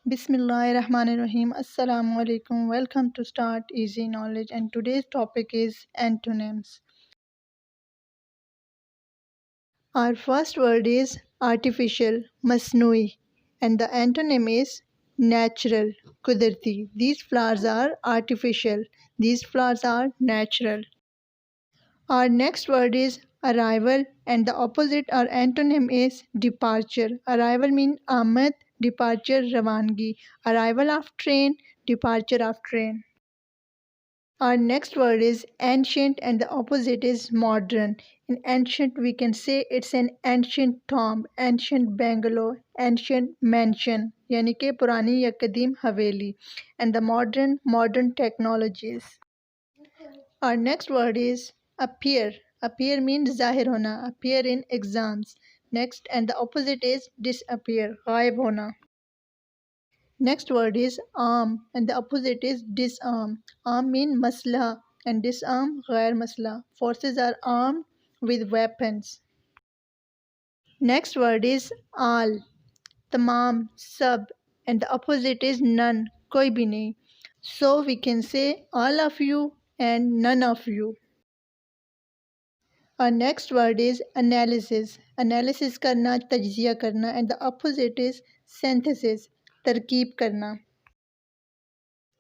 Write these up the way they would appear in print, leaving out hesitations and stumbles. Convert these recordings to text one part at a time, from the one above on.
Bismillahirrahmanirrahim. Assalamu alaikum. Welcome to Start Easy Knowledge, and today's topic is antonyms. Our first word is artificial, masnui, and the antonym is natural, kudarti. These flowers are artificial. These flowers are natural. Our next word is arrival, and the opposite or antonym is departure. Arrival means आमद, departure रवानगी. Arrival of train, departure of train. Our next word is ancient, and the opposite is modern. In ancient, we can say it's an ancient tomb, ancient bungalow, ancient mansion, यानी कि पुरानी या कदीम हवेली. And the modern technologies. Our next word is appear. Appear means zahir hona, appear in exams. Next, and the opposite is disappear, ghaib hona. Next word is arm, and the opposite is disarm. Arm means maslah, and disarm ghair maslah. Forces are armed with weapons. Next word is all, tamam, sab, and the opposite is none, koi bhi nahi. So we can say all of you and none of you. Our next word is analysis. Analysis करना, तज्जिया करना, and the opposite is synthesis, तरकीब करना.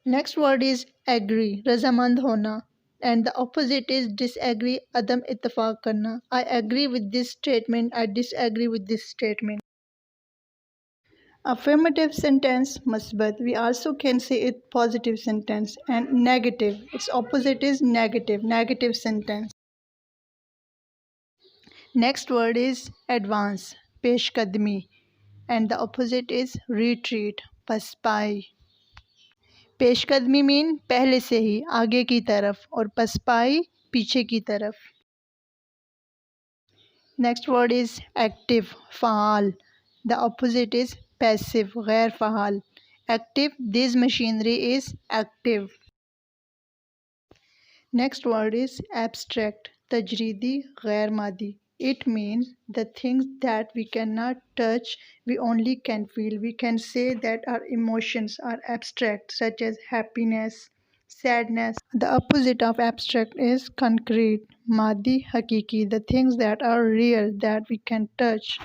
Next word is agree, रजामंद होना, and the opposite is disagree, अदम इत्तफाक करना. I agree with this statement, I disagree with this statement. Affirmative sentence, musbat. We also can say it positive sentence, and negative. Its opposite is negative, negative sentence. Next word is advance, peshkadmi, and the opposite is retreat, paspai. पेशकदमी mean पहले से ही आगे की तरफ और पसपाई पीछे की तरफ. नेक्स्ट वर्ड इज एक्टिव, फ़ाल. द अपोजिट इज पैसिव, गैर फ़ाल. Active, this machinery is active. Next word is abstract, तजरीदी, गैर मादी. It means the things that we cannot touch, we only can feel. We can say that our emotions are abstract, such as happiness, sadness. The opposite of abstract is concrete, madi, hakiki, the things that are real, that we can touch.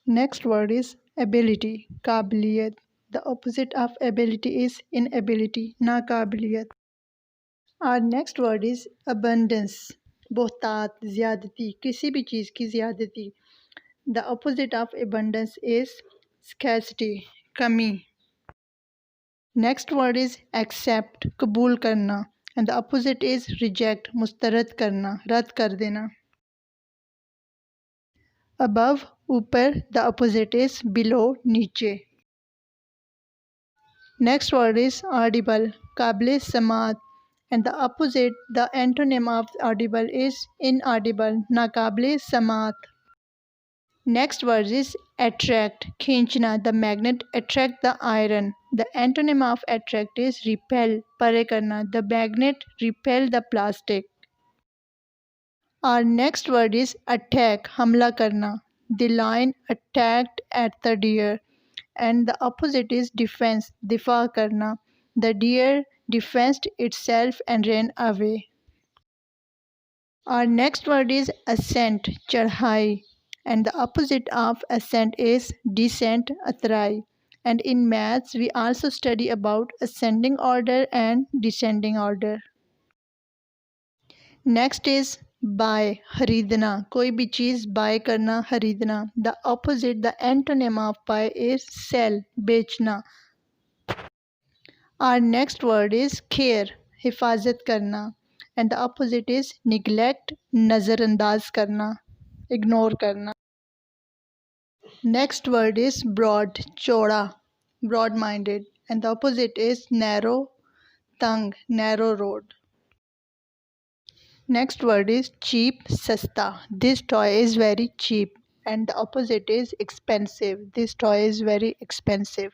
Next word is ability, kabiliyat. The opposite of ability is inability, nakabiliyat. Our next word is abundance, बोहतात, ज़्यादती, किसी भी चीज़ की ज़्यादती. The opposite of abundance is scarcity, कमी. Next word is accept, कबूल करना, and the opposite is reject, मुस्तरद करना, रद्द कर देना. Above, ऊपर, the opposite is below, नीचे. Next word is audible, काबिल समात, and the opposite, the antonym of audible is inaudible, नाकाबिल समात. Next word is attract, खींचना. The magnet attract the iron. The antonym of attract is repel, परे करना. The magnet repel the plastic. Our next word is attack, हमला करना. The lion attacked at the deer, and the opposite is defense, दिफा करना. The deer defended itself and ran away. Our next word is ascent, चढ़ाई, and the opposite of ascent is descent, अतराई. And in maths, we also study about ascending order and descending order. Next is buy, खरीदना, कोई भी चीज़ buy करना, खरीदना. The opposite, the antonym of buy is sell, बेचना. Our next word is care, हिफाजत करना, and the opposite is neglect, नज़रअंदाज करना, ignore करना. Next word is broad, चौड़ा, broad-minded, and the opposite is narrow, तंग, narrow road. Next word is cheap, सस्ता. This toy is very cheap, and the opposite is expensive. This toy is very expensive.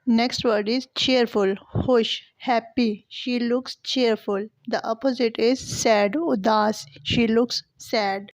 Next word is cheerful, खुश, happy. She looks cheerful. The opposite is sad, उदास. She looks sad.